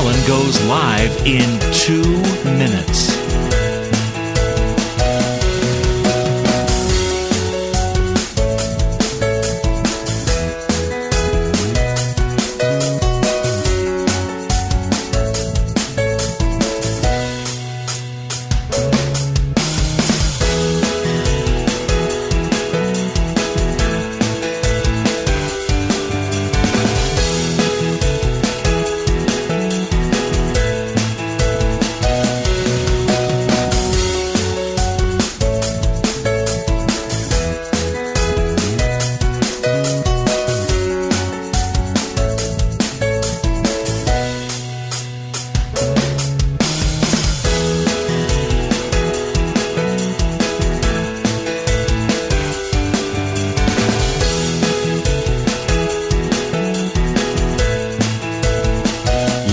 Cullen goes live in 2 minutes.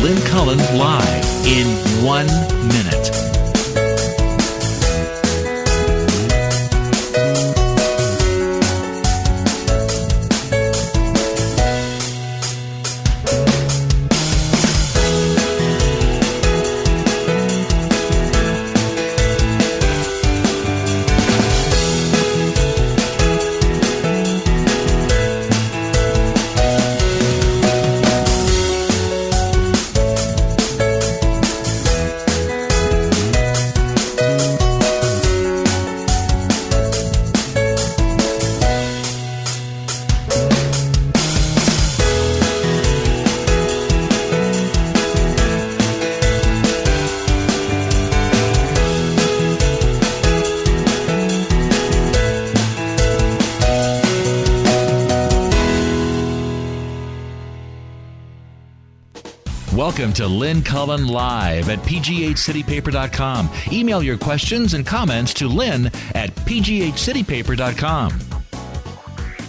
Lynn Cullen live in 1 minute. Welcome to Lynn Cullen Live at pghcitypaper.com. Email your questions and comments to Lynn at pghcitypaper.com.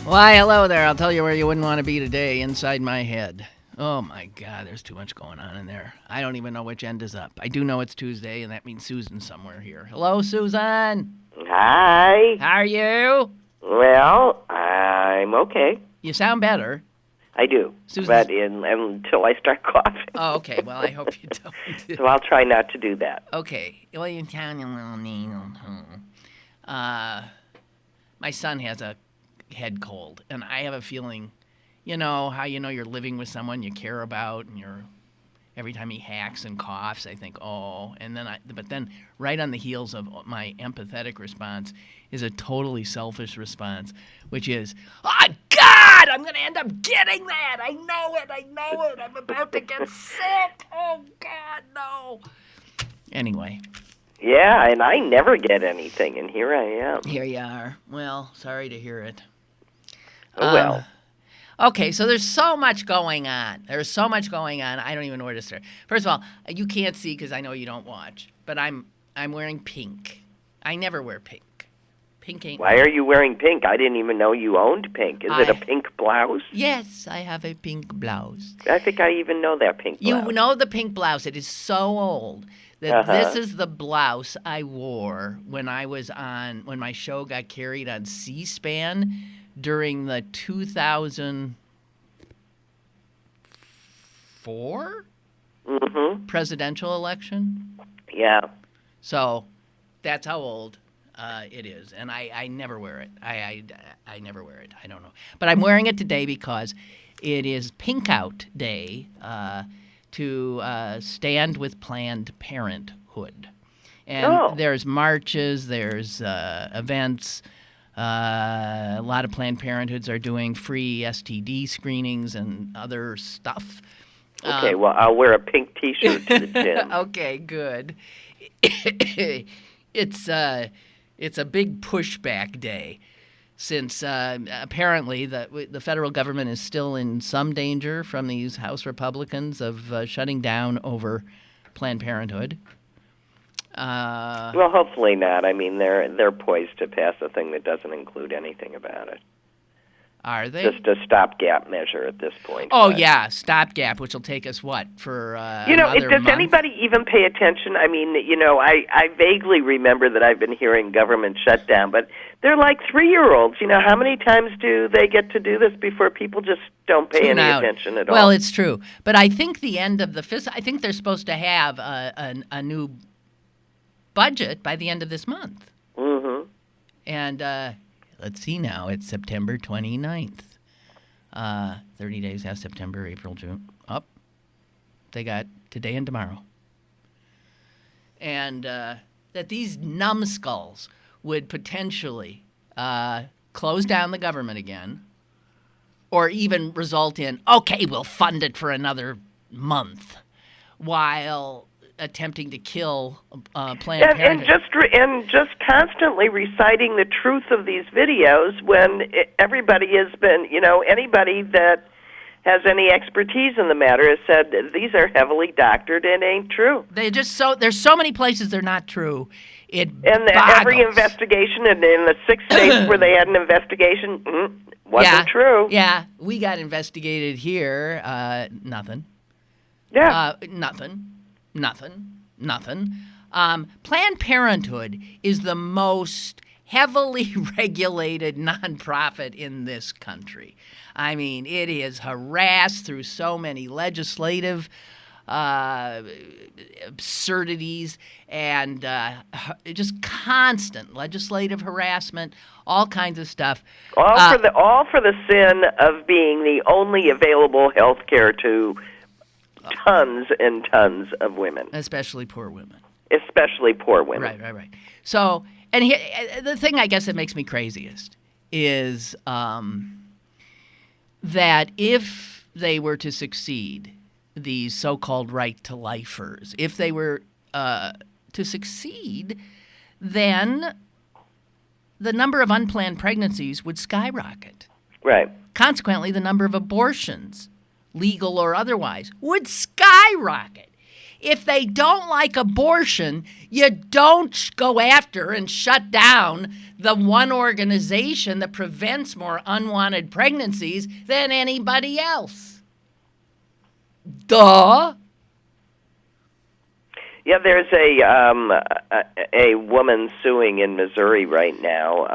Why, hello there. I'll tell you where you wouldn't want to be today, inside my head. Oh, my God, there's too much going on in there. I don't even know which end is up. I do know it's Tuesday, and that means Susan's somewhere here. Hello, Susan. Hi. How are you? Well, I'm okay. You sound better. I do, Susan's... but until I start coughing. Oh, okay. Well, I hope you don't. So I'll try not to do that. Okay. Well, you sound a little nasal. My son has a head cold, and I have a feeling, you know, how you know you're living with someone you care about, and every time he hacks and coughs, I think, oh, but then right on the heels of my empathetic response is a totally selfish response, which is, oh, God, I'm going to end up getting that. I know it. I'm about to get sick. Oh, God, no. Anyway. Yeah, and I never get anything, and here I am. Here you are. Well, sorry to hear it. Oh, well. Okay, so there's so much going on. I don't even know where to start. First of all, you can't see because I know you don't watch, but I'm wearing pink. I never wear pink. Pink ain't. Why are you wearing pink? I didn't even know you owned pink. Is it a pink blouse? Yes, I have a pink blouse. I think I even know that pink blouse. You know the pink blouse. It is so old that this is the blouse I wore when my show got carried on C-SPAN during the 2004 presidential election. Yeah. So that's how old it is, and I never wear it. I never wear it. I don't know, but I'm wearing it today because it is Pink Out Day to stand with Planned Parenthood, and there's marches, there's events. A lot of Planned Parenthoods are doing free STD screenings and other stuff. Okay, well, I'll wear a pink T-shirt to the gym. Okay, good. It's a big pushback day since apparently the federal government is still in some danger from these House Republicans of shutting down over Planned Parenthood. Well, hopefully not. I mean, they're poised to pass a thing that doesn't include anything about it. Are they? Just a stopgap measure at this point. Oh, but, yeah, stopgap, which will take us, for does another month? anybody even pay attention? I mean, I vaguely remember that I've been hearing government shutdown, but they're like 3-year-olds. How many times do they get to do this before people just don't pay any attention at all? Well, it's true. But I think the end of I think they're supposed to have a new budget by the end of this month. Mm-hmm. And let's see now. It's September 29th. 30 days have September, April, June. They got today and tomorrow. And that these numbskulls would potentially close down the government again, or even result in, okay, we'll fund it for another month, while attempting to kill Planned Parenthood. And just constantly reciting the truth of these videos when everybody has been, anybody that has any expertise in the matter has said these are heavily doctored and ain't true. There's so many places they're not true. Every investigation in the 6 states where they had an investigation wasn't true. Yeah, we got investigated here. Nothing. Yeah. Nothing. Planned Parenthood is the most heavily regulated nonprofit in this country. I mean, it is harassed through so many legislative absurdities and just constant legislative harassment, all kinds of stuff. All for the sin of being the only available health care to tons and tons of women. Especially poor women. Right. So, and the thing I guess that makes me craziest is that if they were to succeed, these so-called right-to-lifers, if they were to succeed, then the number of unplanned pregnancies would skyrocket. Right. Consequently, the number of abortions, legal or otherwise, would skyrocket. If they don't like abortion, you don't go after and shut down the one organization that prevents more unwanted pregnancies than anybody else. Duh. Yeah, there's a woman suing in Missouri right now,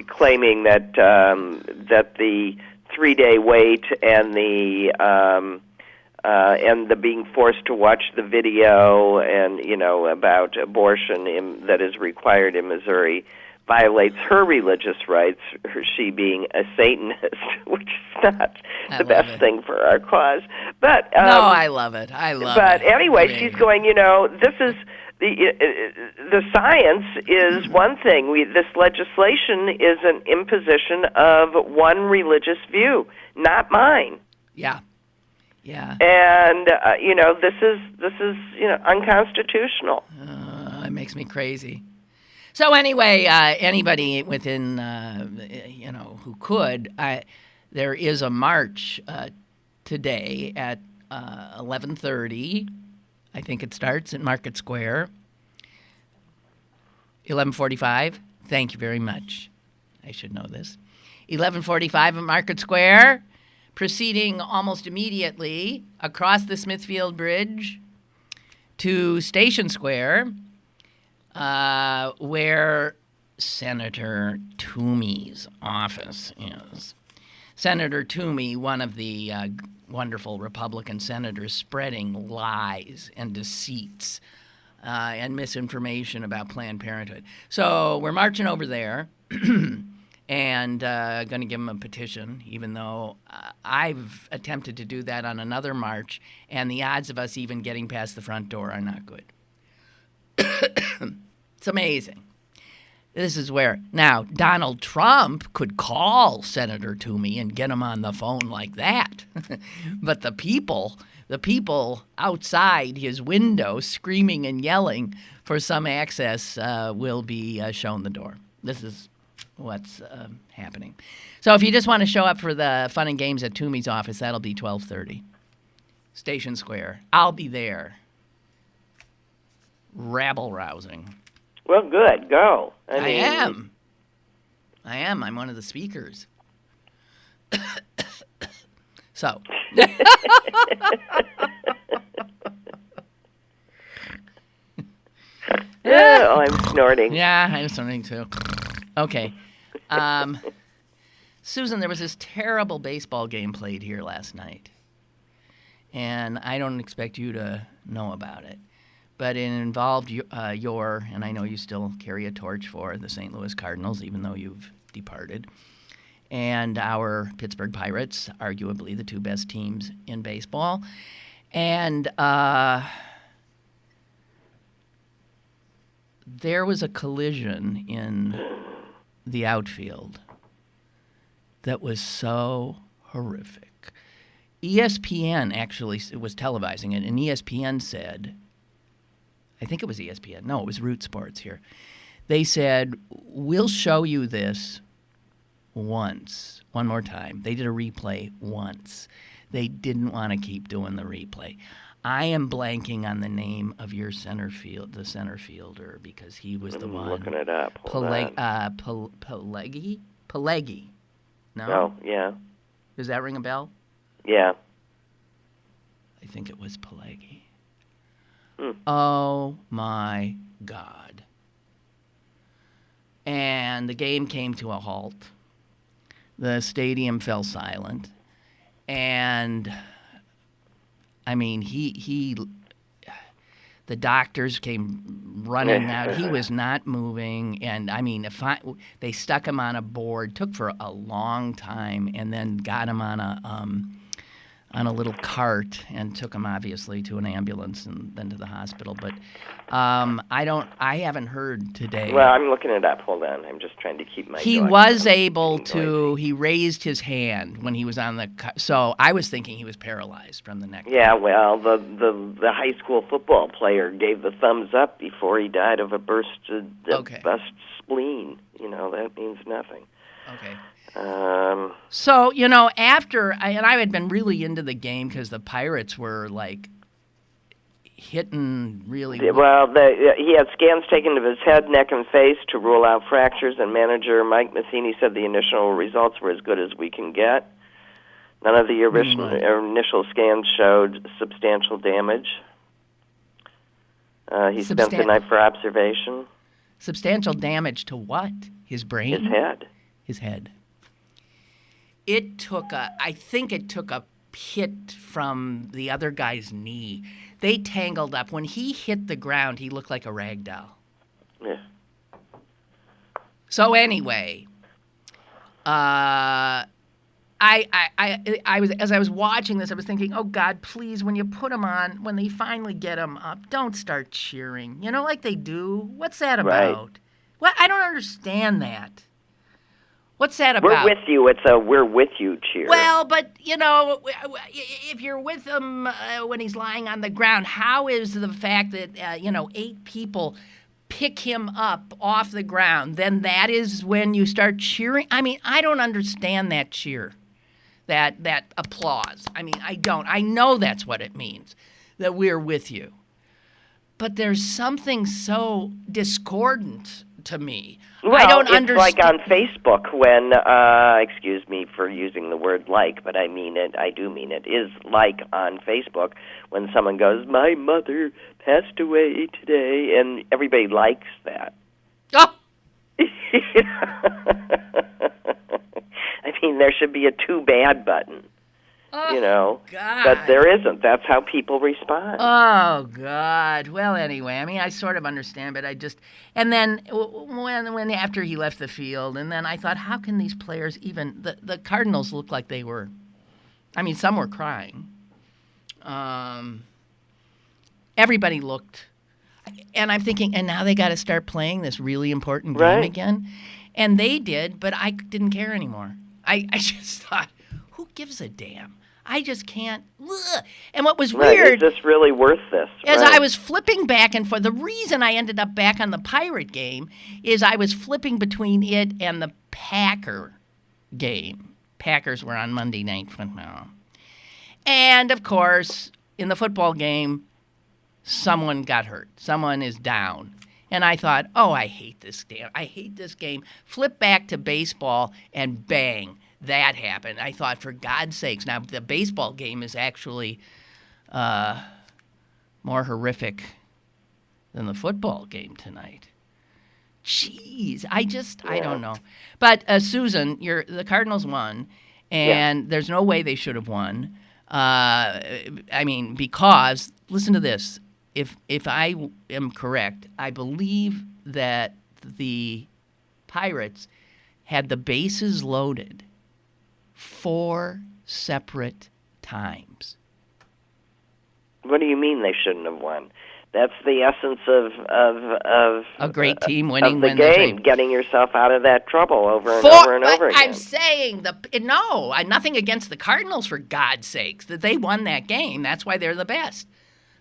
claiming that the 3-day wait and the being forced to watch the video and about abortion that is required in Missouri violates her religious rights, she being a Satanist, which is not the best thing for our cause. But no, I love it. But anyway, she's going, this is the science is one thing. This legislation is an imposition of one religious view, not mine. Yeah. And this is unconstitutional. It makes me crazy. So anyway, anybody within who could, there is a march today at 11:30. I think it starts at Market Square. 11:45. Thank you very much. I should know this. 11:45 at Market Square. Proceeding almost immediately across the Smithfield Bridge to Station Square, where Senator Toomey's office is. Senator Toomey, one of the wonderful Republican senators spreading lies and deceits and misinformation about Planned Parenthood. So we're marching over there. And going to give them a petition, even though I've attempted to do that on another march, and the odds of us even getting past the front door are not good. It's amazing. This is where, now, Donald Trump could call Senator Toomey and get him on the phone like that. But the people outside his window screaming and yelling for some access will be shown the door. This is what's happening. So if you just want to show up for the fun and games at Toomey's office, that'll be 12:30. Station Square. I'll be there. Rabble-rousing. Well, good. Go. I am. I'm one of the speakers. So. Oh, I'm snorting. Yeah, I'm snorting too. Okay. Susan, there was this terrible baseball game played here last night. And I don't expect you to know about it. But it involved your, and I know you still carry a torch for, the St. Louis Cardinals, even though you've departed, and our Pittsburgh Pirates, arguably the two best teams in baseball. And there was a collision in the outfield that was so horrific. ESPN actually was televising it, and ESPN said, I think it was ESPN. No, it was Root Sports here. They said, we'll show you this one more time. They did a replay once. They didn't want to keep doing the replay. I am blanking on the name of your center fielder, because he was the one. Looking it up. Pelegi? No? Oh, yeah. Does that ring a bell? Yeah. I think it was Pelegi. Oh, my God. And the game came to a halt. The stadium fell silent. And, I mean, the doctors came running out. He was not moving. And, I mean, they stuck him on a board, took for a long time, and then got him on a little cart and took him, obviously, to an ambulance and then to the hospital. But I haven't heard today. Well, I'm looking it up. Hold on. I'm just trying to keep my... He was able to... He raised his hand when he was on the... So I was thinking he was paralyzed from the neck. Yeah, well, the high school football player gave the thumbs up before he died of a burst spleen. You know, that means nothing. Okay. So, you know, after... And I had been really into the game because the Pirates were, like, hitting really... Well, he had scans taken of his head, neck, and face to rule out fractures, and manager Mike Matheny said the initial results were as good as we can get. None of the initial scans showed substantial damage. He spent the night for observation. Substantial damage to what? His brain? His head. His head. I think it took a hit from the other guy's knee. They tangled up. When he hit the ground, he looked like a rag doll. Yeah. So anyway, I was, as I was watching this, I was thinking, oh God, please, when you put him on, when they finally get him up, don't start cheering. You know, like they do. What's that about? Right. What? I don't understand that. What's that about? We're with you. It's a we're with you cheer. Well, but, you know, if you're with him when he's lying on the ground, how is the fact that, 8 people pick him up off the ground, then that is when you start cheering? I mean, I don't understand that cheer, that applause. I mean, I don't. I know that's what it means, that we're with you. But there's something so discordant to me. Well, I don't it's understand. like on Facebook when, excuse me for using the word like, but I mean it, I do mean it, is like on Facebook when someone goes, my mother passed away today, and everybody likes that. Oh! I mean, there should be a too bad button. Oh, God. But there isn't. That's how people respond. Oh, God. Well, anyway, I mean, I sort of understand, but I just... And then when after he left the field, and then I thought, how can these players even... The Cardinals looked like they were... I mean, some were crying. Everybody looked... And I'm thinking, and now they got to start playing this really important game again? And they did, but I didn't care anymore. I just thought, who gives a damn? I just can't. Ugh. And what was weird... Is this really worth this? As I was flipping back and forth, the reason I ended up back on the Pirate game is I was flipping between it and the Packer game. Packers were on Monday Night Football. And, of course, in the football game, someone got hurt. Someone is down. And I thought, I hate this game. Flip back to baseball, and bang. that happened, I thought, for God's sakes. Now, the baseball game is actually more horrific than the football game tonight. Jeez, I don't know. But, Susan, the Cardinals won, and there's no way they should have won. Because, listen to this. If I am correct, I believe that the Pirates had the bases loaded 4 separate times. What do you mean they shouldn't have won? That's the essence of a great team winning of the game, getting yourself out of that trouble over and over again. I'm saying nothing against the Cardinals, for God's sakes, that they won that game. That's why they're the best.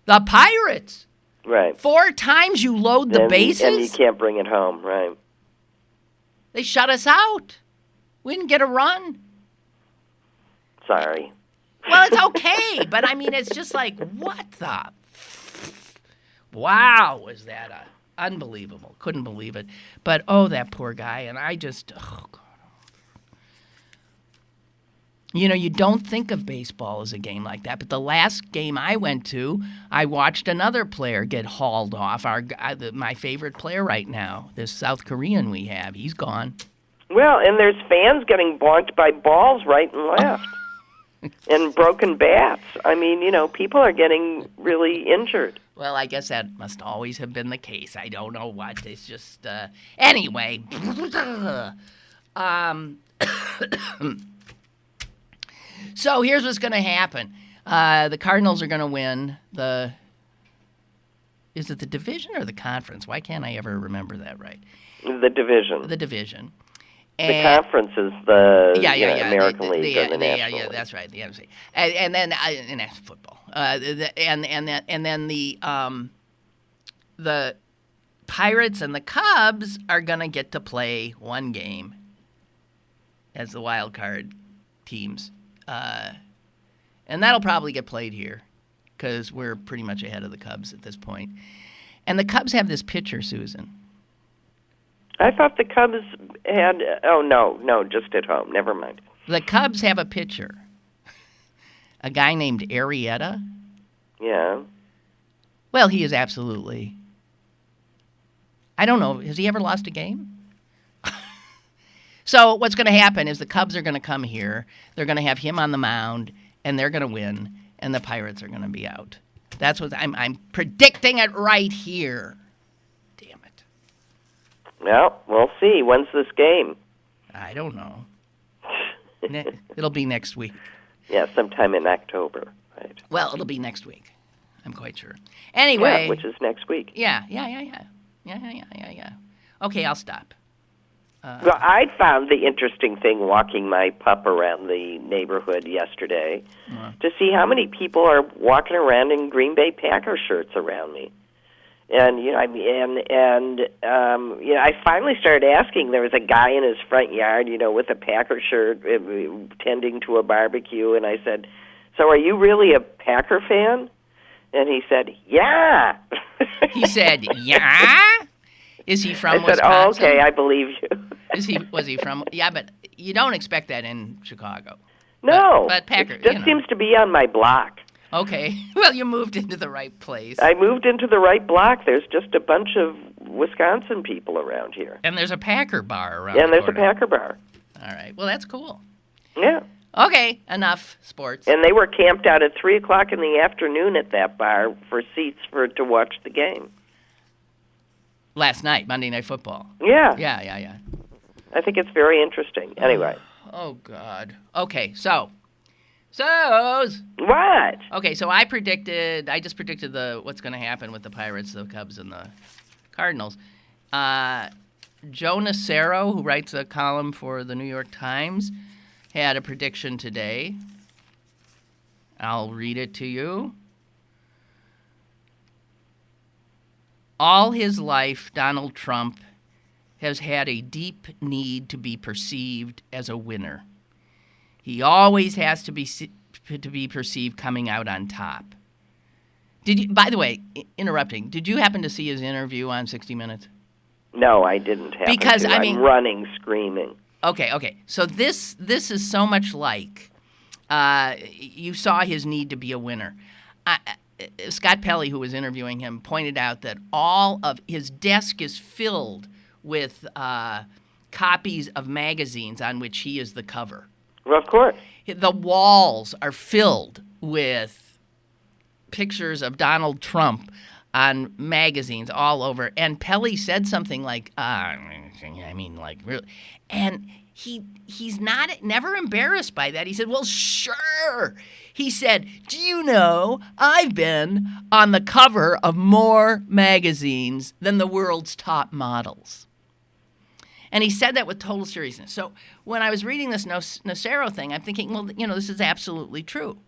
The Pirates, right? 4 times you load the bases, and you can't bring it home, right? They shut us out. We didn't get a run. Sorry. Well, it's okay, but it's just like, what the? Wow, was that unbelievable. Couldn't believe it. But, that poor guy, and I just, God. You don't think of baseball as a game like that, but the last game I went to, I watched another player get hauled off, my favorite player right now, this South Korean we have. He's gone. Well, and there's fans getting bonked by balls right and left. And broken bats. People are getting really injured. Well, I guess that must always have been the case. I don't know what. It's just, anyway. So here's what's going to happen. The Cardinals are going to win is it the division or the conference? Why can't I ever remember that right? The division. The division. The conference is the American League or the National League. League. That's right, the NFC. And then and that's football. And then the Pirates and the Cubs are gonna get to play one game as the wild card teams, and that'll probably get played here because we're pretty much ahead of the Cubs at this point. And the Cubs have this pitcher, Susan. I thought the Cubs had... no, just at home. Never mind. The Cubs have a pitcher, a guy named Arrieta. Yeah. Well, he is absolutely... I don't know. Has he ever lost a game? So what's going to happen is the Cubs are going to come here. They're going to have him on the mound, and they're going to win, and the Pirates are going to be out. That's what I'm predicting it right here. Well, we'll see. When's this game? I don't know. It'll be next week. Yeah, sometime in October, right? Well, it'll be next week. I'm quite sure. Anyway. Yeah, which is next week. Yeah. Okay, I'll stop. Well, I found the interesting thing walking my pup around the neighborhood yesterday to see how many people are walking around in Green Bay Packer shirts around me. And I finally started asking. There was a guy in his front yard, with a Packer shirt, tending to a barbecue, and I said, "So are you really a Packer fan?" And he said, "Yeah." He said, "Yeah." Is he from Wisconsin? I said, "Oh, okay, I believe you." Was he from? Yeah, but you don't expect that in Chicago. No, but Packer it just seems to be on my block. Okay. Well, you moved into the right place. I moved into the right block. There's just a bunch of Wisconsin people around here. And there's a Packer bar around the corner. there's a Packer bar. All right. Well, that's cool. Yeah. Okay. Enough sports. And they were camped out at 3 o'clock in the afternoon at that bar for seats to watch the game. Last night, Monday Night Football. Yeah. Yeah. I think it's very interesting. Anyway. Oh, God. Okay, so what? Okay, so I just predicted what's going to happen with the Pirates, the Cubs, and the Cardinals. Joe Nacero, who writes a column for the New York Times, had a prediction today. I'll read it to you. All his life, Donald Trump has had a deep need to be perceived as a winner. He always has to be perceived coming out on top. By the way, interrupting, did you happen to see his interview on 60 Minutes? No, I didn't happen to. I'm running, screaming. Okay. So this is so much like you saw his need to be a winner. Scott Pelley, who was interviewing him, pointed out that all of his desk is filled with copies of magazines on which he is the cover. Well, of course. The walls are filled with pictures of Donald Trump on magazines all over. And Pelley said something like, really. And he's never embarrassed by that. He said, well, sure. He said, do you know, I've been on the cover of more magazines than the world's top models. And he said that with total seriousness. So when I was reading this Nocero thing, I'm thinking, well, this is absolutely true.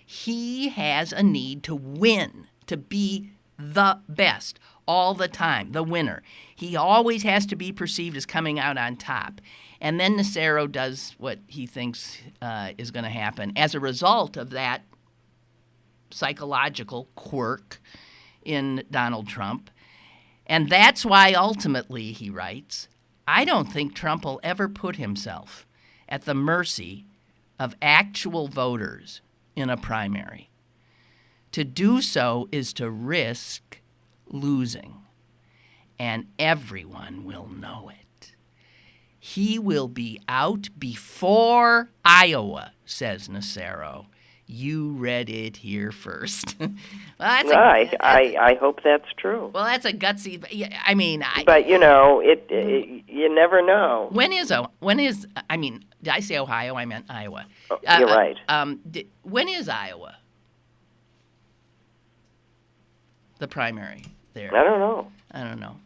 He has a need to win, to be the best all the time, the winner. He always has to be perceived as coming out on top. And then Nocero does what he thinks is going to happen as a result of that psychological quirk in Donald Trump. And that's why ultimately, he writes, I don't think Trump will ever put himself at the mercy of actual voters in a primary. To do so is to risk losing, and everyone will know it. He will be out before Iowa, says Nocero. You read it here first. Well, I hope that's true. Well, that's a gutsy. But you never know. When is? Did I say Ohio? I meant Iowa. You're right. When is Iowa? The primary there. I don't know.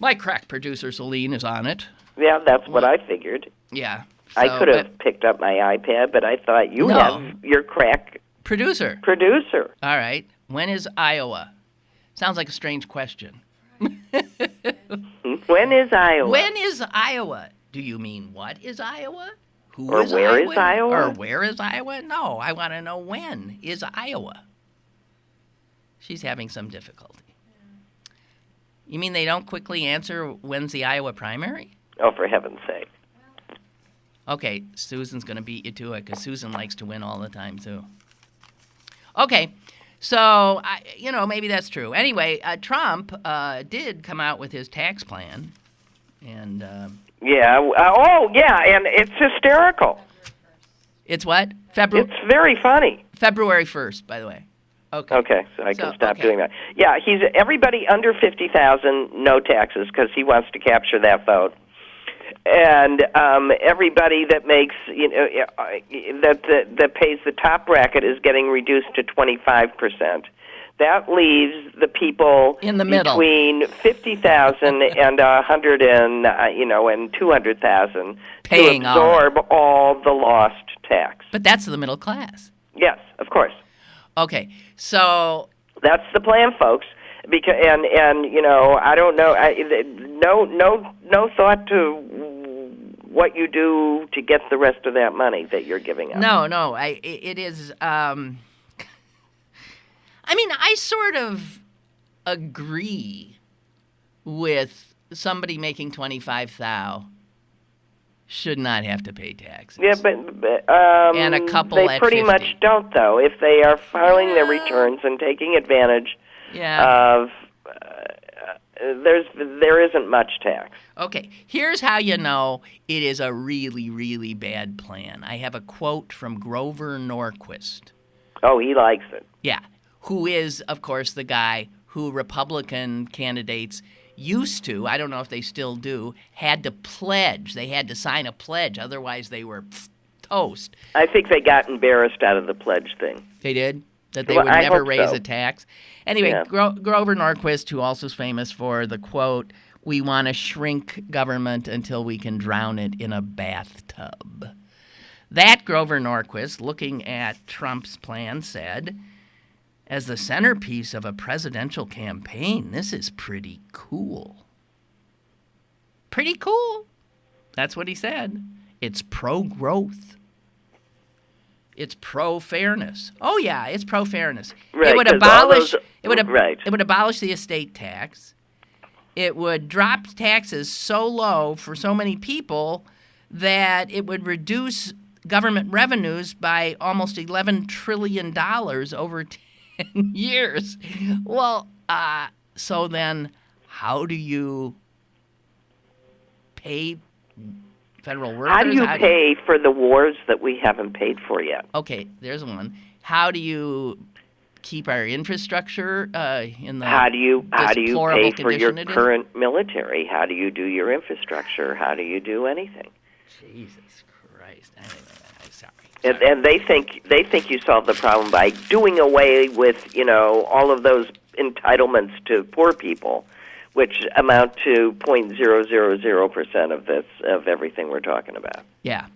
My crack producer Celine is on it. Yeah, that's what I figured. Yeah. I could have picked up my iPad, but I thought you have your crack producer. All right. When is Iowa? Sounds like a strange question. When is Iowa? When is Iowa? Do you mean what is Iowa? Where is Iowa? Or where is Iowa? No, I want to know when is Iowa. She's having some difficulty. You mean they don't quickly answer when's the Iowa primary? Oh, for heaven's sake. Okay, Susan's going to beat you to it because Susan likes to win all the time, too. Okay, so, maybe that's true. Anyway, Trump did come out with his tax plan. And and it's hysterical. It's what? It's very funny. February 1st, by the way. Okay, so I can stop doing that. Yeah, he's everybody under 50,000, no taxes, because he wants to capture that vote. And everybody that makes that pays the top bracket is getting reduced to 25%. That leaves the people in the middle between 50,000 and 100 and 200,000 paying to absorb all the lost tax. But that's the middle class. Yes, of course. Okay, so that's the plan, folks. Because I don't know. No thought to what you do to get the rest of that money that you're giving up. No. It is. I sort of agree with somebody making $25,000 should not have to pay taxes. Yeah, but and a couple they at pretty 50. much don't, though. If they are filing their returns and taking advantage of, there isn't much tax. Okay, here's how you know it is a really, really bad plan. I have a quote from Grover Norquist. Oh, he likes it. Yeah, who is, of course, the guy who Republican candidates used to, I don't know if they still do, had to pledge. They had to sign a pledge, otherwise they were toast. I think they got embarrassed out of the pledge thing. They did? That they would never raise a tax? Anyway, Yeah. Grover Norquist, who also is famous for the quote, "We want to shrink government until we can drown it in a bathtub." That Grover Norquist, looking at Trump's plan, said, "As the centerpiece of a presidential campaign, this is pretty cool." Pretty cool. That's what he said. It's pro-growth. It's pro-fairness. Oh yeah, it's pro-fairness. Right, It would abolish. It would abolish the estate tax. it would drop taxes so low for so many people that it would reduce government revenues by almost $11 trillion over 10 years. Well, so then how do you pay federal workers? How do you pay for the wars that we haven't paid for yet? Okay, there's one. How do you keep our infrastructure in the how do you pay for your current is? military? How do you do your infrastructure? How do you do anything? Jesus Christ! Sorry. And they think you solve the problem by doing away with all of those entitlements to poor people, which amount to 0.000% of everything we're talking about. Yeah.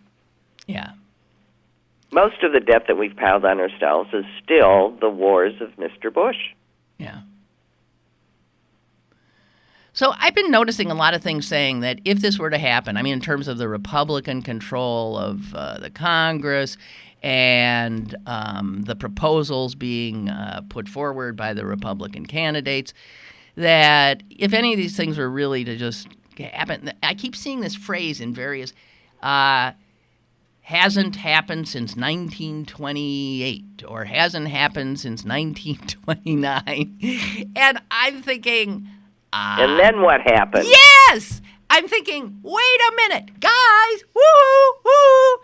Most of the debt that we've piled on ourselves is still the wars of Mr. Bush. Yeah. So I've been noticing a lot of things saying that if this were to happen, I mean, in terms of the Republican control of the Congress and the proposals being put forward by the Republican candidates, that if any of these things were really to just happen, I keep seeing this phrase in various hasn't happened since 1928 or hasn't happened since 1929. And I'm thinking... and then what happened? Yes! I'm thinking, wait a minute, guys, woo-hoo.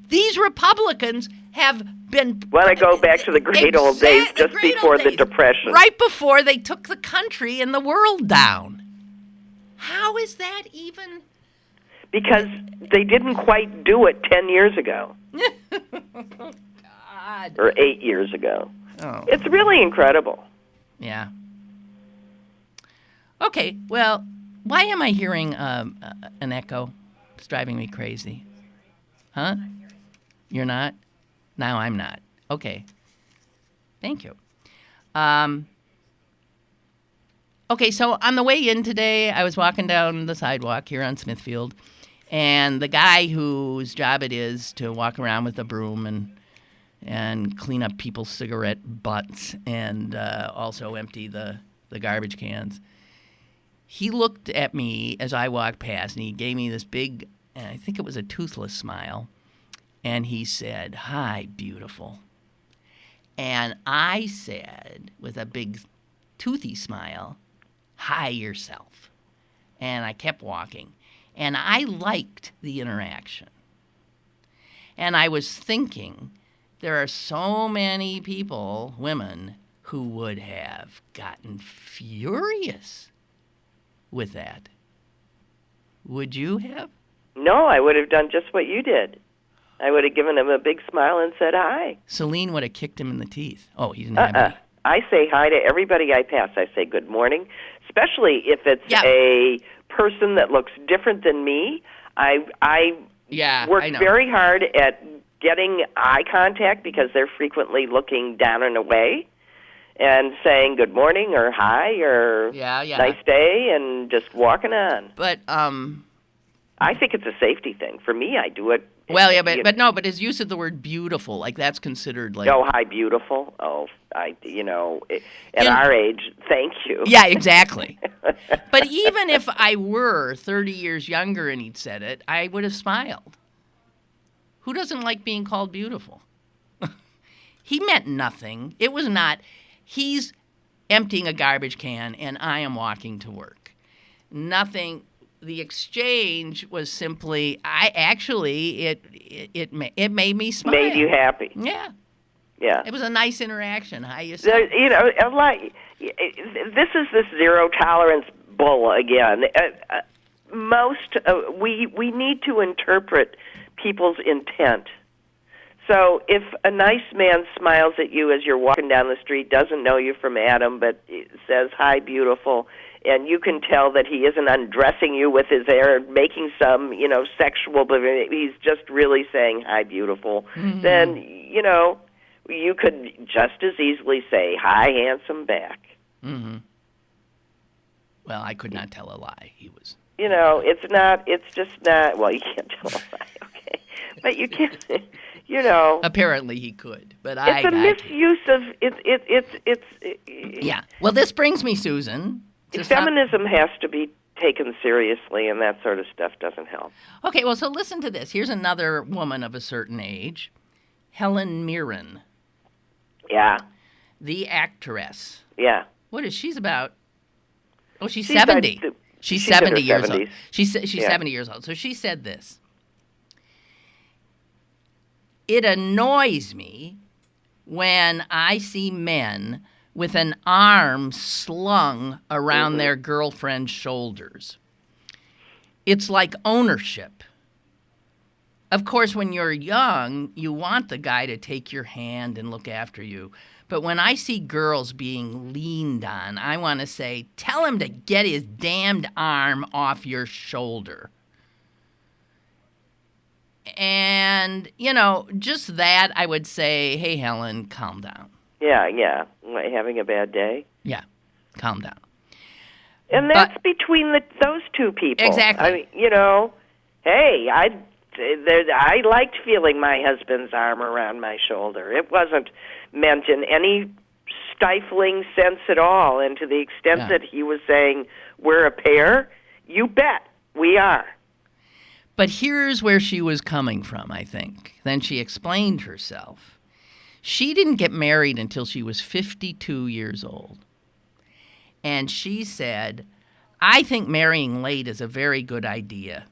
These Republicans have been... Want to go back to the great old days just before the Depression. Right before they took the country and the world down. How is that even... Because they didn't quite do it 10 years ago. God. Or 8 years ago. Oh. It's really incredible. Yeah. Okay, well, why am I hearing an echo? It's driving me crazy. Huh? You're not? Now I'm not. Okay. Thank you. Okay, so on the way in today, I was walking down the sidewalk here on Smithfield, and the guy whose job it is to walk around with a broom and clean up people's cigarette butts and also empty the garbage cans, he looked at me as I walked past, and he gave me this big, I think it was a toothless smile, and he said, "Hi, beautiful." And I said, with a big toothy smile, "Hi yourself." And I kept walking. And I liked the interaction. And I was thinking, there are so many people, women, who would have gotten furious with that. Would you have? No, I would have done just what you did. I would have given him a big smile and said hi. Celine would have kicked him in the teeth. Oh, he didn't have any. I say hi to everybody I pass. I say good morning, especially if it's a person that looks different than me. I work very hard at getting eye contact because they're frequently looking down and away and saying good morning or hi or nice day and just walking on. But I think it's a safety thing. For me, I do it. Well, yeah, but his use of the word beautiful, like that's considered like... Oh, hi, beautiful. Oh, at our age, thank you. Yeah, exactly. But even if I were 30 years younger and he'd said it, I would have smiled. Who doesn't like being called beautiful? He meant nothing. It was not... He's emptying a garbage can and I am walking to work. Nothing... The exchange was simply, it made me smile. Made you happy. Yeah. Yeah. It was a nice interaction. How you say? This is this zero tolerance bull again. We need to interpret people's intent. So if a nice man smiles at you as you're walking down the street, doesn't know you from Adam, but says, "Hi, beautiful," and you can tell that he isn't undressing you with his hair, making some, sexual, but he's just really saying, "Hi, beautiful," then, you could just as easily say, "Hi, handsome," back. Mm-hmm. Well, I could not tell a lie. He was... it's just not, well, you can't tell a lie, okay. But you can't, Apparently he could, but it's a misuse of, it's Yeah. Well, this brings me, Susan... Feminism has to be taken seriously, and that sort of stuff doesn't help. Okay, well, so listen to this. Here's another woman of a certain age, Helen Mirren. Yeah. The actress. Yeah. What is she's about? Oh, she's 70. She's 70 years old. She's 70 years old. So she said this. It annoys me when I see men with an arm slung around their girlfriend's shoulders. It's like ownership. Of course, when you're young, you want the guy to take your hand and look after you. But when I see girls being leaned on, I want to say, tell him to get his damned arm off your shoulder. And, just that, I would say, hey, Helen, calm down. Yeah. Having a bad day? Yeah, calm down. And that's between those two people. Exactly. I mean, hey, I liked feeling my husband's arm around my shoulder. It wasn't meant in any stifling sense at all. And to the extent that he was saying, we're a pair, you bet we are. But here's where she was coming from, I think. Then she explained herself. She didn't get married until she was 52 years old. And she said, I think marrying late is a very good idea.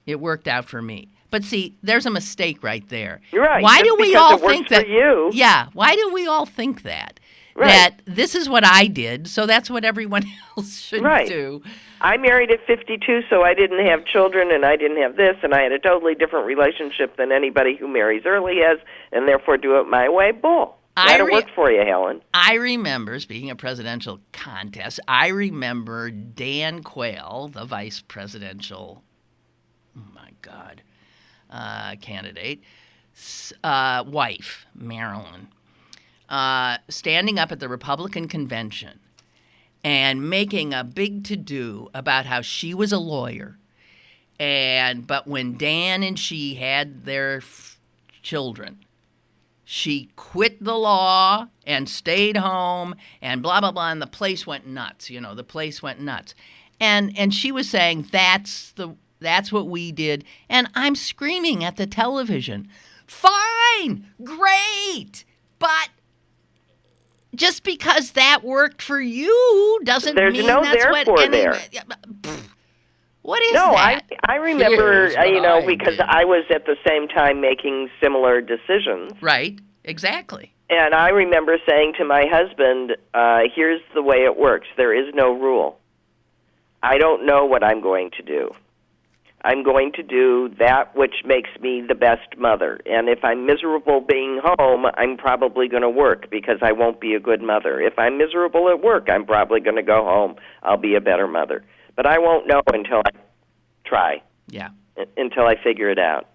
It worked out for me. But see, there's a mistake right there. You're right. Why do we all think that? For you. Yeah. Why do we all think that? Right. That this is what I did, so that's what everyone else should do. I married at 52, so I didn't have children, and I didn't have this, and I had a totally different relationship than anybody who marries early has, and therefore do it my way. Bull. That'll work for you, Helen. I remember, speaking of presidential contests, I remember Dan Quayle, the vice presidential, candidate, wife, Marilyn, standing up at the Republican convention and making a big to-do about how she was a lawyer. But when Dan and she had their children, she quit the law and stayed home and blah, blah, blah, and the place went nuts. The place went nuts. And she was saying, that's what we did. And I'm screaming at the television, fine, great, but just because that worked for you doesn't mean that's what there. What is that? No, I remember, because I was at the same time making similar decisions. Right, exactly. And I remember saying to my husband, here's the way it works. There is no rule. I don't know what I'm going to do. I'm going to do that which makes me the best mother. And if I'm miserable being home, I'm probably going to work because I won't be a good mother. If I'm miserable at work, I'm probably going to go home. I'll be a better mother. But I won't know until I try. Yeah. Until I figure it out.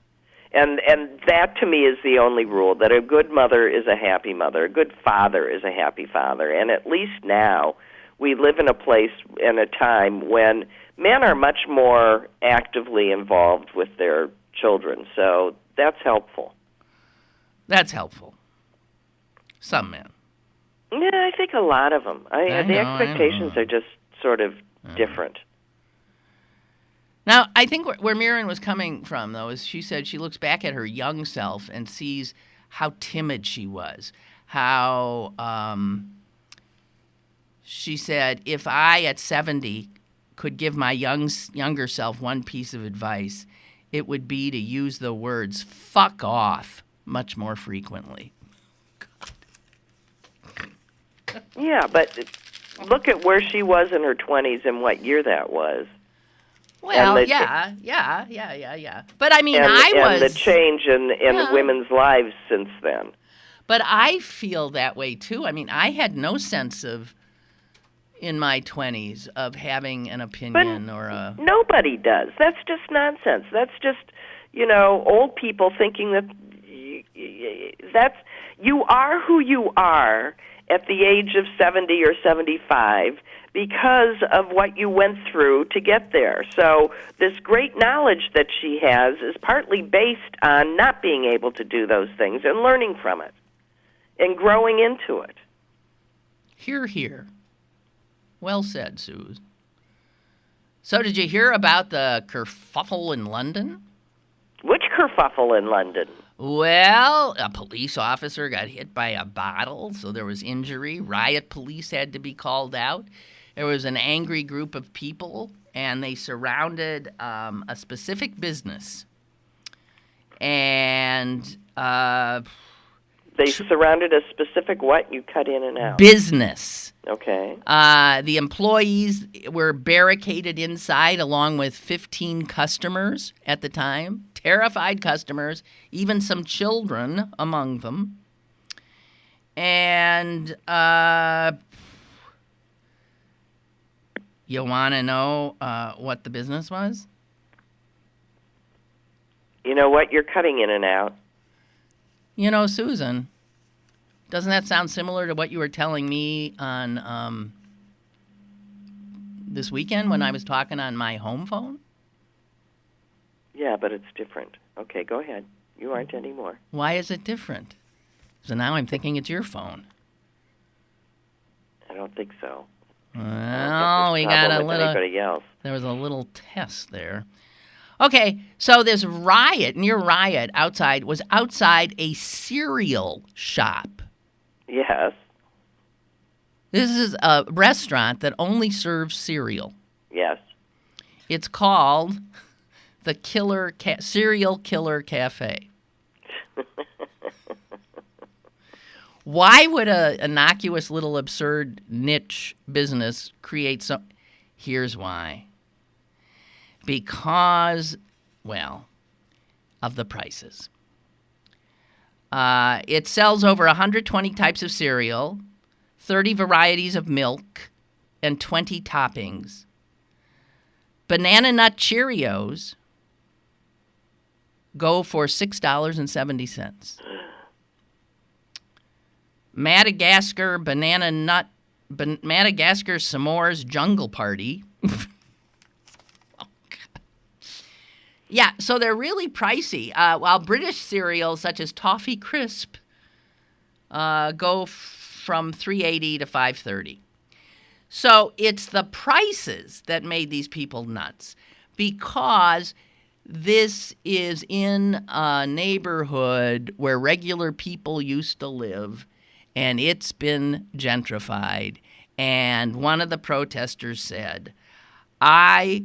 And that to me is the only rule, that a good mother is a happy mother. A good father is a happy father. And at least now we live in a place and a time when men are much more actively involved with their children. So that's helpful. That's helpful. Some men. Yeah, I think a lot of them. The expectations are just sort of different. Now, I think where Mirren was coming from, though, is she said she looks back at her young self and sees how timid she was. How, she said, if I, at 70, could give my younger self one piece of advice, it would be to use the words fuck off much more frequently. Yeah, but look at where she was in her 20s and what year that was. Well, yeah. But I mean, and the change in women's lives since then. But I feel that way, too. I mean, I had no sense of, in my 20s, of having an opinion Nobody does. That's just nonsense. That's just, old people thinking that you are who you are at the age of 70 or 75 because of what you went through to get there. So this great knowledge that she has is partly based on not being able to do those things and learning from it and growing into it. Hear, hear. Well said, Suze. So did you hear about the kerfuffle in London? Which kerfuffle in London? Well, a police officer got hit by a bottle, so there was injury. Riot police had to be called out. There was an angry group of people, and they surrounded a specific business. And they surrounded a specific what? You cut in and out. Business. Okay. The employees were barricaded inside along with 15 customers at the time. Terrified customers, even some children among them. And you want to know what the business was? You know what? You're cutting in and out. You know, Susan, doesn't that sound similar to what you were telling me on this weekend when I was talking on my home phone? Yeah, but it's different. Okay, go ahead. You aren't anymore. Why is it different? So now I'm thinking it's your phone. I don't think so. Well, we got a little. Anybody else. There was a little test there. Okay, so this riot, near riot, was outside a cereal shop. Yes. This is a restaurant that only serves cereal. Yes. It's called the Serial Killer Cafe. Why would a innocuous little absurd niche business create some? Here's why. Because, well, of the prices. It sells over 120 types of cereal, 30 varieties of milk, and 20 toppings. Banana Nut Cheerios go for $6.70. Madagascar Madagascar S'mores Jungle Party. Yeah, so they're really pricey. While British cereals such as Toffee Crisp go from $3.80 to $5.30. So it's the prices that made these people nuts, because this is in a neighborhood where regular people used to live, and it's been gentrified. And one of the protesters said, I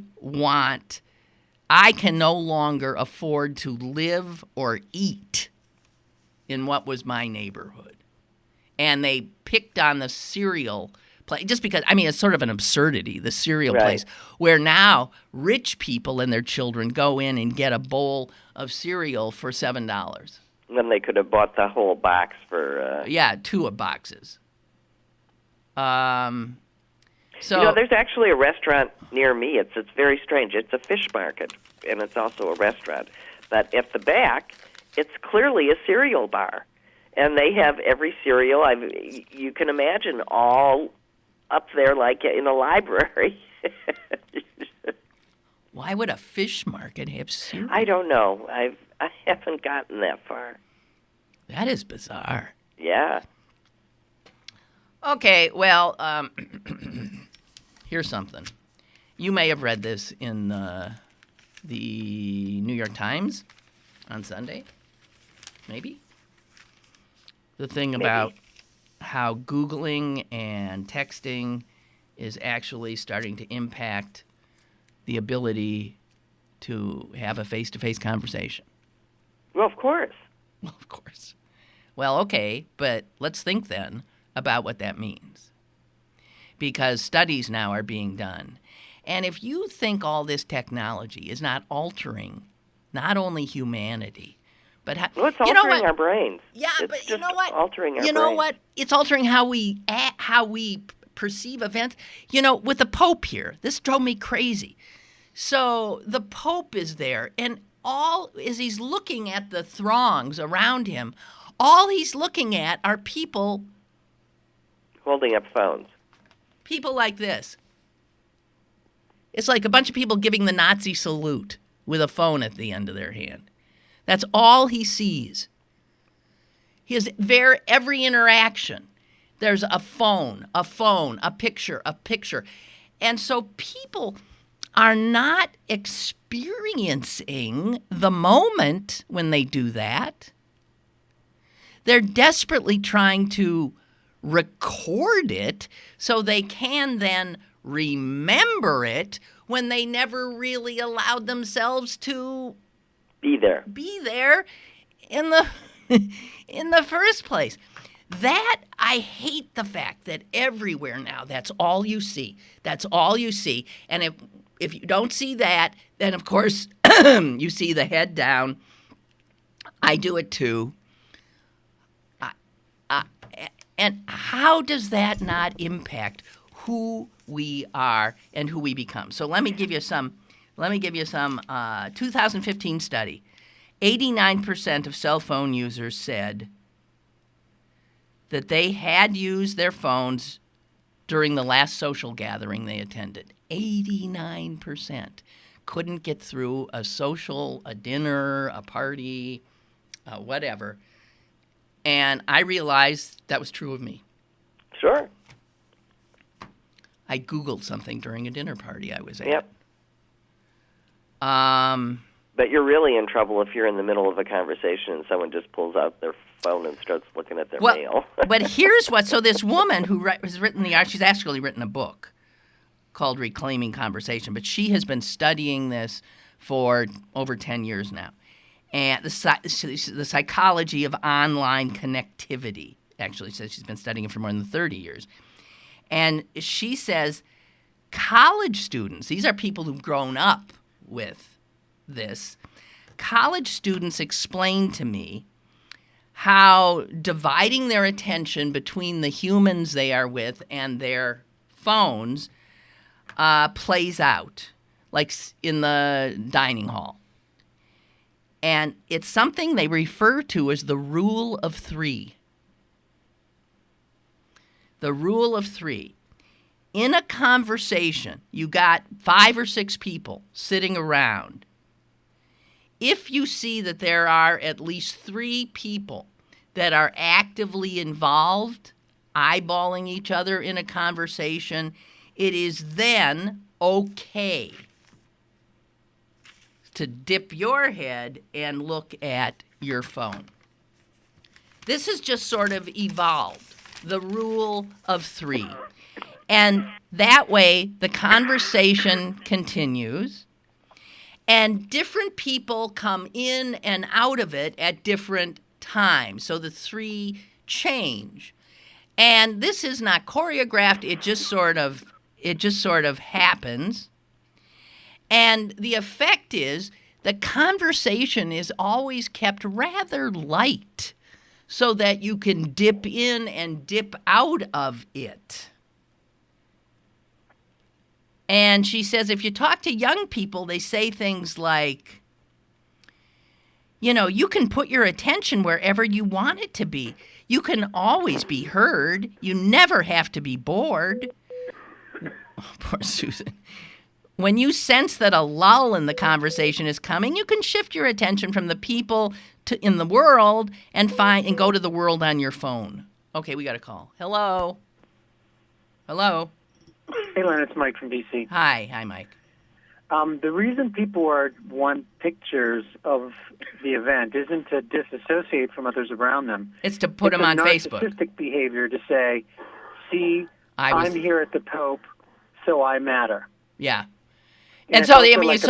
can no longer afford to live or eat in what was my neighborhood. And they picked on the cereal place, just because, I mean, it's sort of an absurdity, the cereal place, where now rich people and their children go in and get a bowl of cereal for $7. Then they could have bought the whole box for... Yeah, 2 boxes. So, you know, there's actually a restaurant near me. It's very strange. It's a fish market, and it's also a restaurant. But at the back, it's clearly a cereal bar. And they have every cereal you can imagine, all up there like in a library. why would a fish market have cereal? I don't know. I haven't gotten that far. That is bizarre. Yeah. Okay, well, here's something. You may have read this in the New York Times on Sunday, maybe? The thing about how Googling and texting is actually starting to impact the ability to have a face-to-face conversation. Well, of course. Well, of course. Well, okay, but let's think then about what that means. Because studies now are being done. And if you think all this technology is not altering not only humanity, but well, it's altering our brains. Yeah, it's but you know what? Altering our brains. You know what? It's altering how we perceive events. You know, with the Pope here, this drove me crazy. So the Pope is there, and as he's looking at the throngs around him, all he's looking at are people holding up phones. People like this. It's like a bunch of people giving the Nazi salute with a phone at the end of their hand. That's all he sees. Every interaction, there's a phone, a picture. And so people, are not experiencing the moment when they do that. They're desperately trying to record it so they can then remember it when they never really allowed themselves to Be there in the in the first place. That, I hate the fact that everywhere now, that's all you see. That's all you see. And if you don't see that, then of course you see the head down. I do it too. And how does that not impact who we are and who we become? So let me give you some 2015 study. 89% of cell phone users said that they had used their phones during the last social gathering they attended. 89% couldn't get through a social, a dinner, a party, whatever. And I realized that was true of me. Sure. I Googled something during a dinner party I was at. Yep. But you're really in trouble if you're in the middle of a conversation and someone just pulls out their phone and starts looking at their mail. But here's what. So this woman who has written she's actually written a book called Reclaiming Conversation, but she has been studying this for over 10 years now. And the psychology of online connectivity, actually says she's been studying it for more than 30 years. And she says college students, these are people who've grown up with this, college students explain to me how dividing their attention between the humans they are with and their phones plays out, like in the dining hall. And it's something they refer to as the rule of three. The rule of three. In a conversation, you got 5 or 6 people sitting around. If you see that there are at least 3 people that are actively involved, eyeballing each other in a conversation, it is then okay to dip your head and look at your phone. This has just sort of evolved, the rule of 3. And that way, the conversation continues, and different people come in and out of it at different times. So the 3 change. And this is not choreographed, it just sort of happens. And the effect is the conversation is always kept rather light so that you can dip in and dip out of it. And she says if you talk to young people, they say things like, you know, you can put your attention wherever you want it to be. You can always be heard. You never have to be bored. Oh, poor Susan. When you sense that a lull in the conversation is coming, you can shift your attention from the people in the world and go to the world on your phone. Okay, we got a call. Hello? Hello? Hey, Lynn, it's Mike from BC. Hi, Mike. The reason people want pictures of the event isn't to disassociate from others around them. It's to put them on Facebook. It's narcissistic behavior to say, see, I'm here at the Pope, so I matter. Yeah. And so it's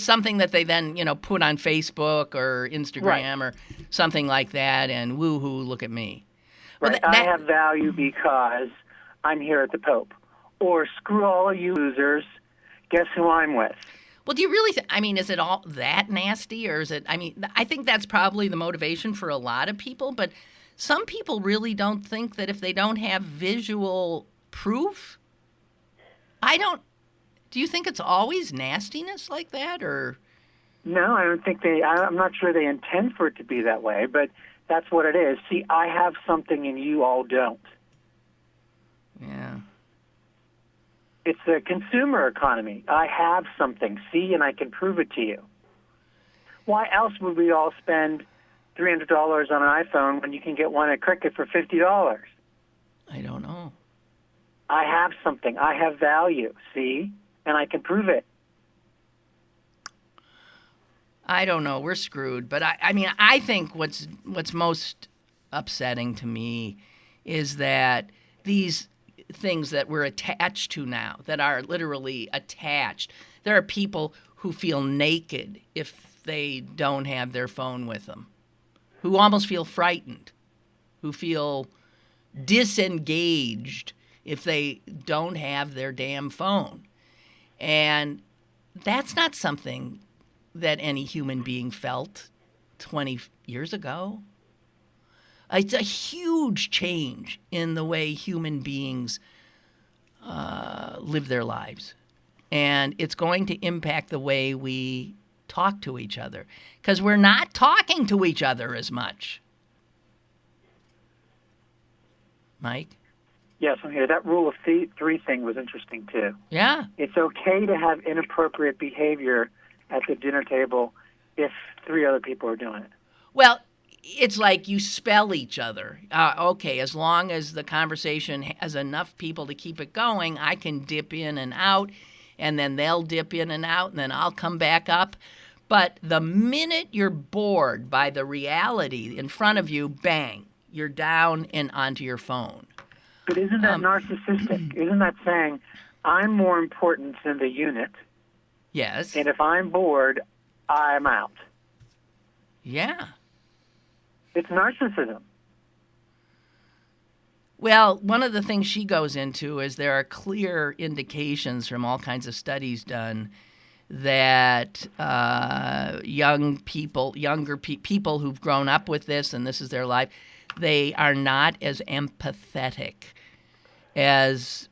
something that they then, put on Facebook or Instagram or something like that, and woo-hoo, look at me. Right. I have value because I'm here at the Pope. Or screw all of you losers, guess who I'm with? Well, do you really is it all that nasty, or is it, I think that's probably the motivation for a lot of people, but some people really don't think that if they don't have visual proof, do you think it's always nastiness like that, or? No, I don't think I'm not sure they intend for it to be that way, but that's what it is. See, I have something and you all don't. Yeah. It's the consumer economy. I have something, see, and I can prove it to you. Why else would we all spend $300 on an iPhone when you can get one at Cricket for $50? I don't know. I have something. I have value, see? and I can prove it. I don't know. We're screwed. But I mean, I think what's most upsetting to me is that these things that we're attached to now, that are literally attached, there are people who feel naked if they don't have their phone with them, who almost feel frightened, who feel disengaged if they don't have their damn phone. And that's not something that any human being felt 20 years ago. It's a huge change in the way human beings live their lives. And it's going to impact the way we talk to each other, because we're not talking to each other as much. Mike? Yes, I'm here. That rule of three thing was interesting, too. Yeah. It's okay to have inappropriate behavior at the dinner table if 3 other people are doing it. Well, it's like you spell each other. Okay, as long as the conversation has enough people to keep it going, I can dip in and out, and then they'll dip in and out, and then I'll come back up. But the minute you're bored by the reality in front of you, bang, you're down and onto your phone. But isn't that narcissistic? Isn't that saying, I'm more important than the unit, Yes. and if I'm bored, I'm out? Yeah. It's narcissism. Well, one of the things she goes into is there are clear indications from all kinds of studies done that people who've grown up with this and this is their life, they are not as empathetic as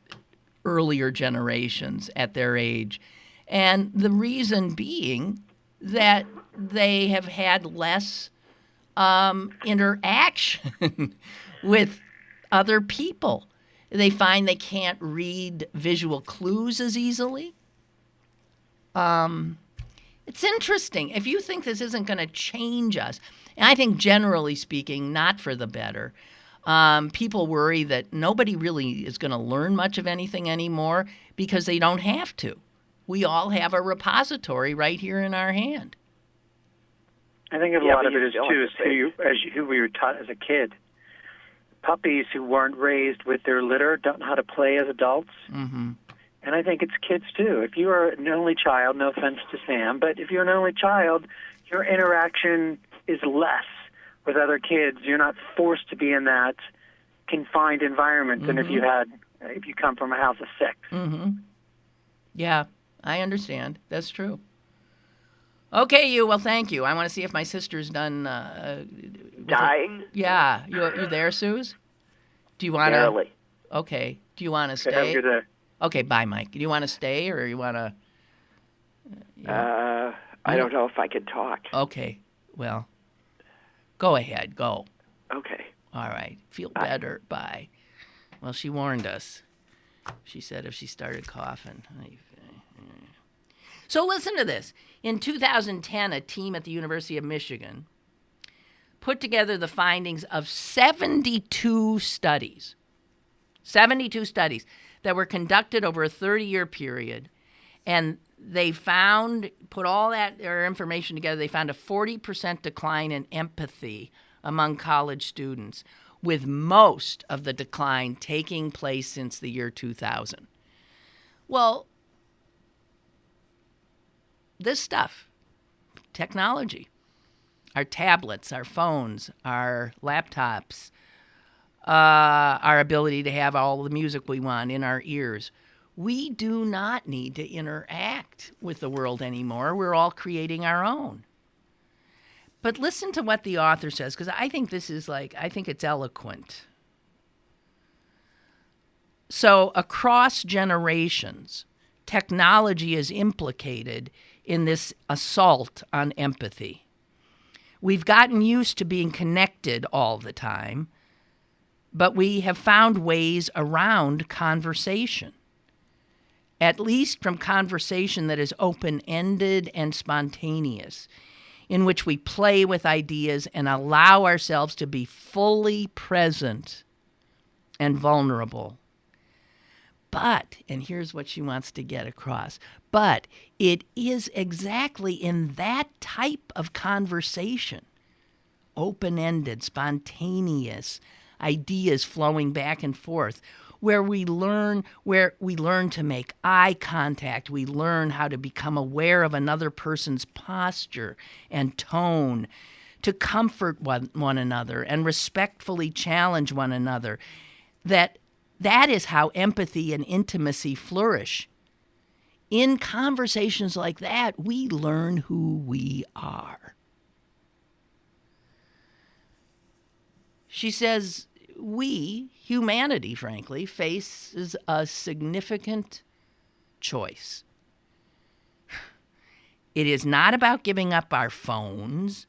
earlier generations at their age. And the reason being that they have had less interaction with other people. They find they can't read visual clues as easily. It's interesting. If you think this isn't going to change us, and I think generally speaking, not for the better, people worry that nobody really is going to learn much of anything anymore because they don't have to. We all have a repository right here in our hand. I think a lot of it is, too, who we were taught as a kid. Puppies who weren't raised with their litter don't know how to play as adults. Mm-hmm. And I think it's kids, too. If you are an only child, no offense to Sam, but if you're an only child, your interaction is less with other kids. You're not forced to be in that confined environment than if you come from a house of 6. Mm-hmm. Yeah, I understand. That's true. Okay, well, thank you. I want to see if my sister's done... Dying? Yeah. You there, Suze? Do you want to... Barely. Okay. Do you want to Okay, have a stay? good day. Okay, bye, Mike. Do you want to stay or you want to... I don't know if I could talk. Okay. Well, go ahead. Go. Okay. All right. Feel better. Bye. Well, she warned us. She said if she started coughing... So listen to this. In 2010, a team at the University of Michigan put together the findings of 72 studies that were conducted over a 30-year period. And they put all their information together, they found a 40% decline in empathy among college students, with most of the decline taking place since the year 2000. Well, this stuff, technology, our tablets, our phones, our laptops, our ability to have all the music we want in our ears. We do not need to interact with the world anymore. We're all creating our own. But listen to what the author says, because I think I think it's eloquent. So across generations, technology is implicated in this assault on empathy. We've gotten used to being connected all the time, but we have found ways around conversation, at least from conversation that is open-ended and spontaneous, in which we play with ideas and allow ourselves to be fully present and vulnerable. But, and here's what she wants to get across, but it is exactly in that type of conversation, open-ended, spontaneous, ideas flowing back and forth, where we learn to make eye contact, we learn how to become aware of another person's posture and tone, to comfort one another and respectfully challenge one another. That is how empathy and intimacy flourish. In conversations like that, we learn who we are. She says, we, humanity, frankly, faces a significant choice. It is not about giving up our phones,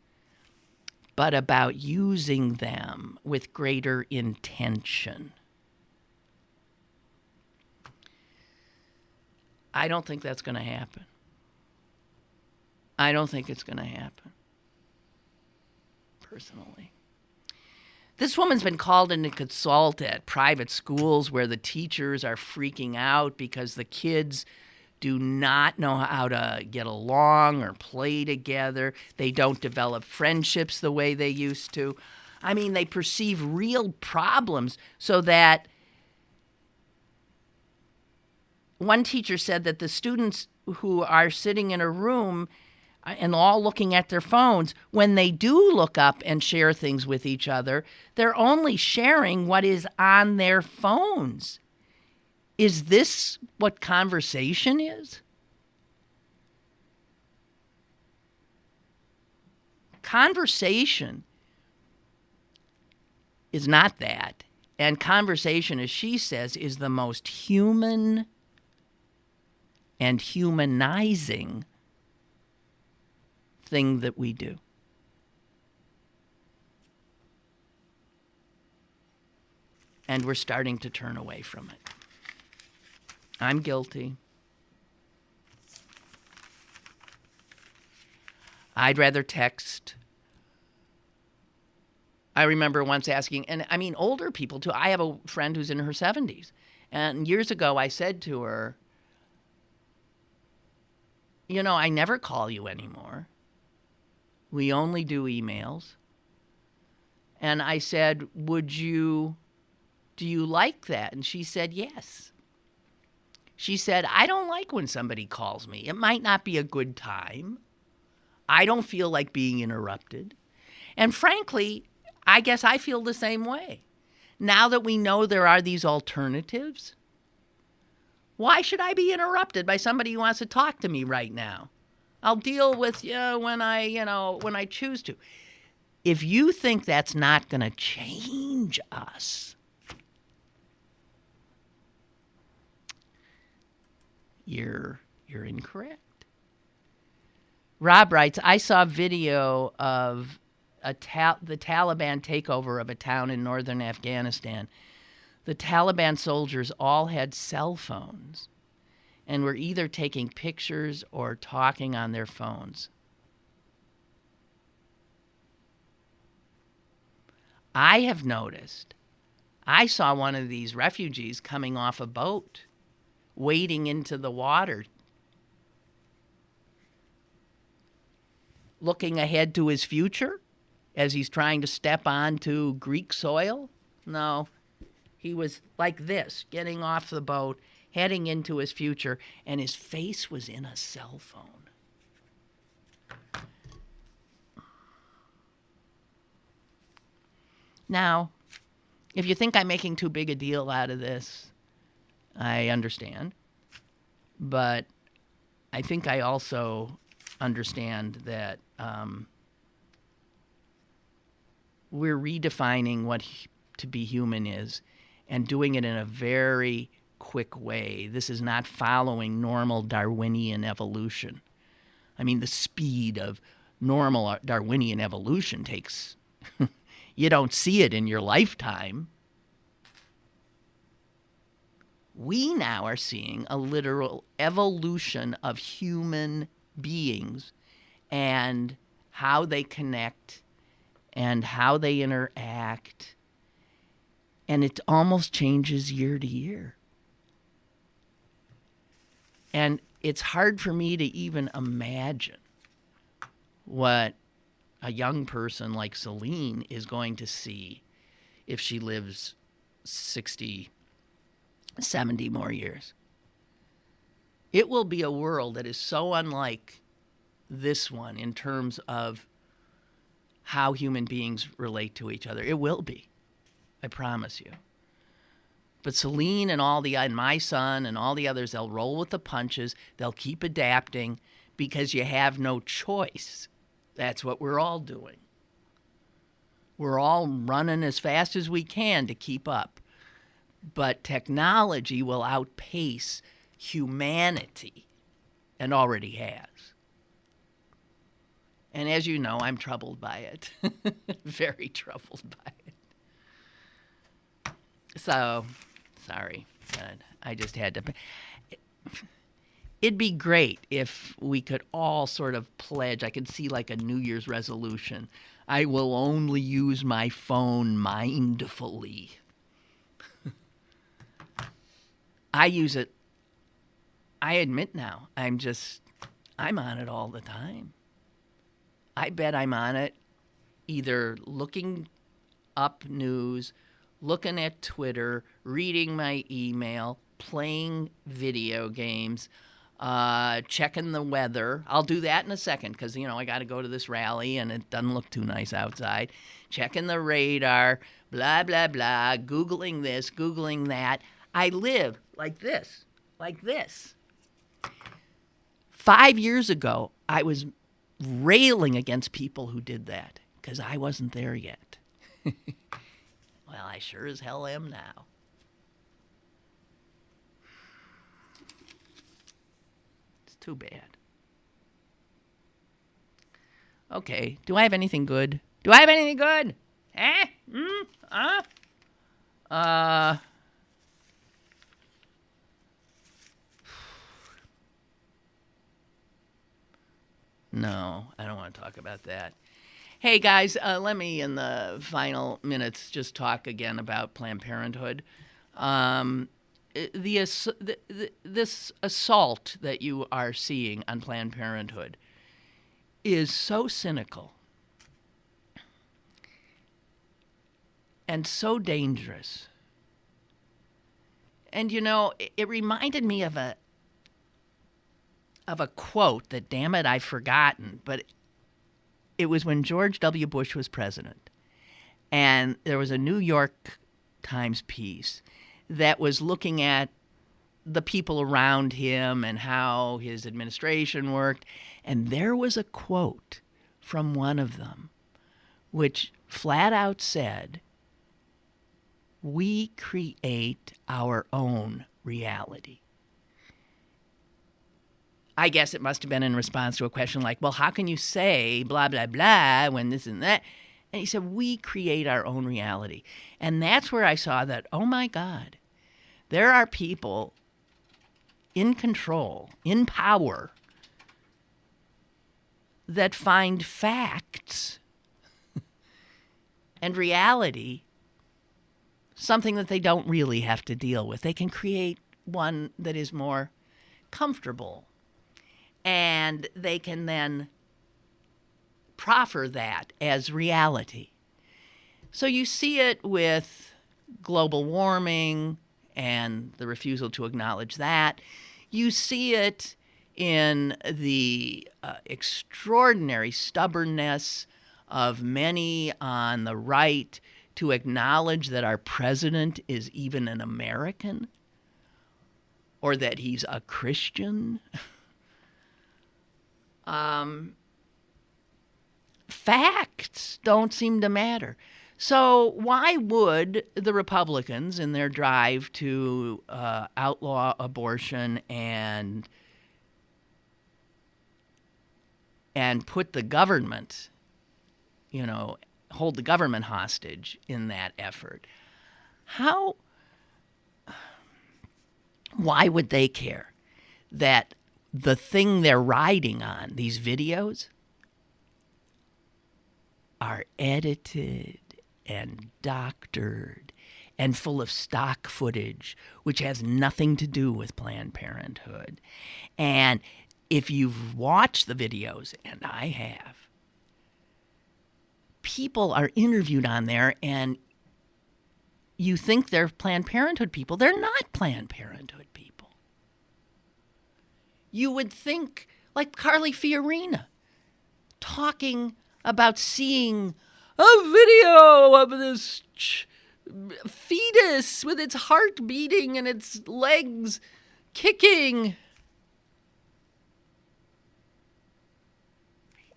but about using them with greater intention. I don't think that's going to happen. I don't think it's going to happen, personally. This woman's been called in to consult at private schools where the teachers are freaking out because the kids do not know how to get along or play together. They don't develop friendships the way they used to. I mean, they perceive real problems, so that one teacher said that the students who are sitting in a room and all looking at their phones, when they do look up and share things with each other, they're only sharing what is on their phones. Is this what conversation is? Conversation is not that. And conversation, as she says, is the most human and humanizing thing that we do. And we're starting to turn away from it. I'm guilty. I'd rather text. I remember once asking, and I mean older people too. I have a friend who's in her 70s. And years ago I said to her, you know, I never call you anymore. We only do emails. And I said, do you like that? And she said, yes. She said, I don't like when somebody calls me. It might not be a good time. I don't feel like being interrupted. And frankly, I guess I feel the same way. Now that we know there are these alternatives, why should I be interrupted by somebody who wants to talk to me right now? I'll deal with you when I choose to. If you think that's not going to change us, you're incorrect. Rob writes, I saw video of the Taliban takeover of a town in northern Afghanistan. The Taliban soldiers all had cell phones and were either taking pictures or talking on their phones. I have noticed, I saw one of these refugees coming off a boat, wading into the water, looking ahead to his future as he's trying to step onto Greek soil. No, he was like this, getting off the boat, heading into his future, and his face was in a cell phone. Now, if you think I'm making too big a deal out of this, I understand. But I think I also understand that we're redefining what to be human is and doing it in a very quick way. This is not following normal Darwinian evolution. I mean, the speed of normal Darwinian evolution takes... you don't see it in your lifetime. We now are seeing a literal evolution of human beings and how they connect and how they interact. And it almost changes year to year. And it's hard for me to even imagine what a young person like Celine is going to see if she lives 60, 70 more years. It will be a world that is so unlike this one in terms of how human beings relate to each other. It will be. I promise you. But Celine and my son and all the others, they'll roll with the punches. They'll keep adapting because you have no choice. That's what we're all doing. We're all running as fast as we can to keep up. But technology will outpace humanity and already has. And as you know, I'm troubled by it. Very troubled by it. So, sorry, but I just had to. It'd be great if we could all sort of pledge. I could see like a New Year's resolution. I will only use my phone mindfully. I use it. I admit now, I'm on it all the time. I bet I'm on it either looking up news, looking at Twitter, reading my email, playing video games, checking the weather. I'll do that in a second because, I got to go to this rally and it doesn't look too nice outside. Checking the radar, blah, blah, blah, Googling this, Googling that. I live like this. 5 years ago, I was railing against people who did that because I wasn't there yet. Well, I sure as hell am now. It's too bad. Okay, do I have anything good? Eh? No, I don't want to talk about that. Hey, guys, let me, in the final minutes, just talk again about Planned Parenthood. This assault that you are seeing on Planned Parenthood is so cynical and so dangerous. And, it reminded me of a quote that, damn it, I've forgotten, but it was when George W. Bush was president. And there was a New York Times piece that was looking at the people around him and how his administration worked. And there was a quote from one of them which flat out said, "We create our own reality." I guess it must have been in response to a question like, well, how can you say blah, blah, blah when this and that? And he said, we create our own reality. And that's where I saw that, oh, my God, there are people in control, in power, that find facts and reality something that they don't really have to deal with. They can create one that is more comfortable. And they can then proffer that as reality. So you see it with global warming and the refusal to acknowledge that. You see it in the extraordinary stubbornness of many on the right to acknowledge that our president is even an American or that he's a Christian. Facts don't seem to matter. So why would the Republicans, in their drive to outlaw abortion and put the government, hold the government hostage in that effort, why would they care that the thing they're riding on, these videos, are edited and doctored and full of stock footage, which has nothing to do with Planned Parenthood. And if you've watched the videos, and I have, people are interviewed on there, and you think they're Planned Parenthood people. They're not Planned Parenthood people. You would think, like Carly Fiorina, talking about seeing a video of this fetus with its heart beating and its legs kicking.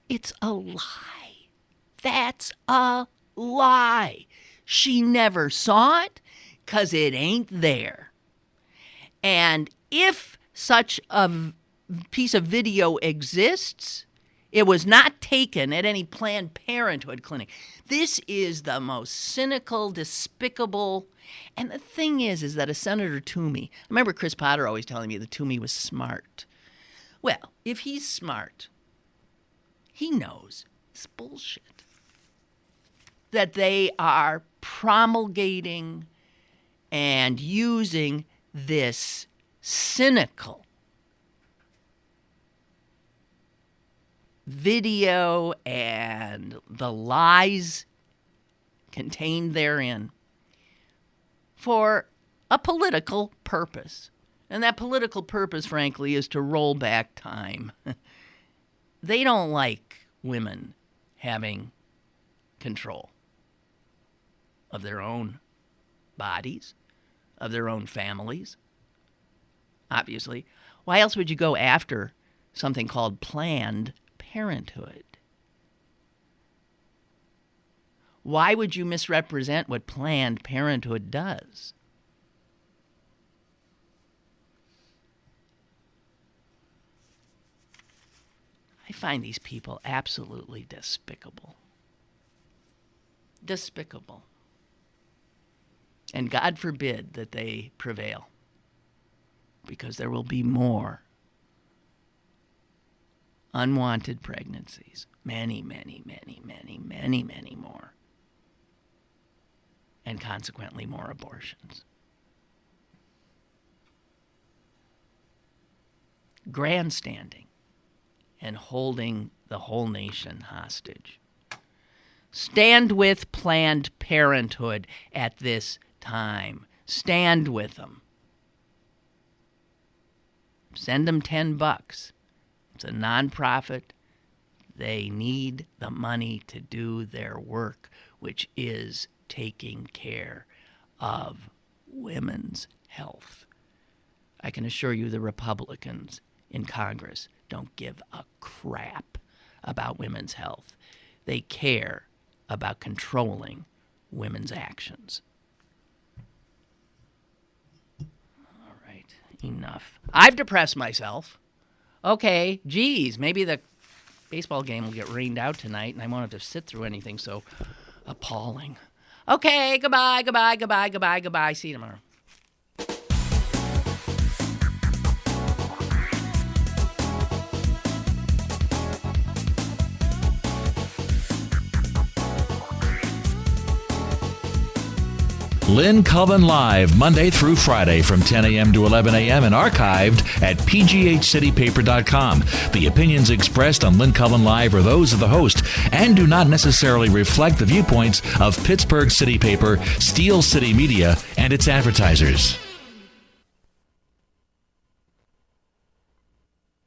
It's a lie. That's a lie. She never saw it because it ain't there. And if such a piece of video exists, it was not taken at any Planned Parenthood clinic. This is the most cynical, despicable. And the thing is that a Senator Toomey, I remember Chris Potter always telling me that Toomey was smart. Well, if he's smart, he knows it's bullshit. That they are promulgating and using this cynical video and the lies contained therein for a political purpose. And that political purpose, frankly, is to roll back time. They don't like women having control of their own bodies, of their own families, obviously. Why else would you go after something called Planned Parenthood? Why would you misrepresent what Planned Parenthood does? I find these people absolutely despicable. Despicable. And God forbid that they prevail, because there will be more unwanted pregnancies. Many, many, many, many, many, many more. And consequently, more abortions. Grandstanding and holding the whole nation hostage. Stand with Planned Parenthood at this time. Stand with them. Send them $10. It's a nonprofit. They need the money to do their work, which is taking care of women's health. I can assure you the Republicans in Congress don't give a crap about women's health. They care about controlling women's actions. All right, enough. I've depressed myself. Okay, geez, maybe the baseball game will get rained out tonight and I won't have to sit through anything so appalling. Okay, goodbye, goodbye, goodbye, goodbye, goodbye. See you tomorrow. Lynn Cullen Live, Monday through Friday from 10 a.m. to 11 a.m. and archived at pghcitypaper.com. The opinions expressed on Lynn Cullen Live are those of the host and do not necessarily reflect the viewpoints of Pittsburgh City Paper, Steel City Media, and its advertisers.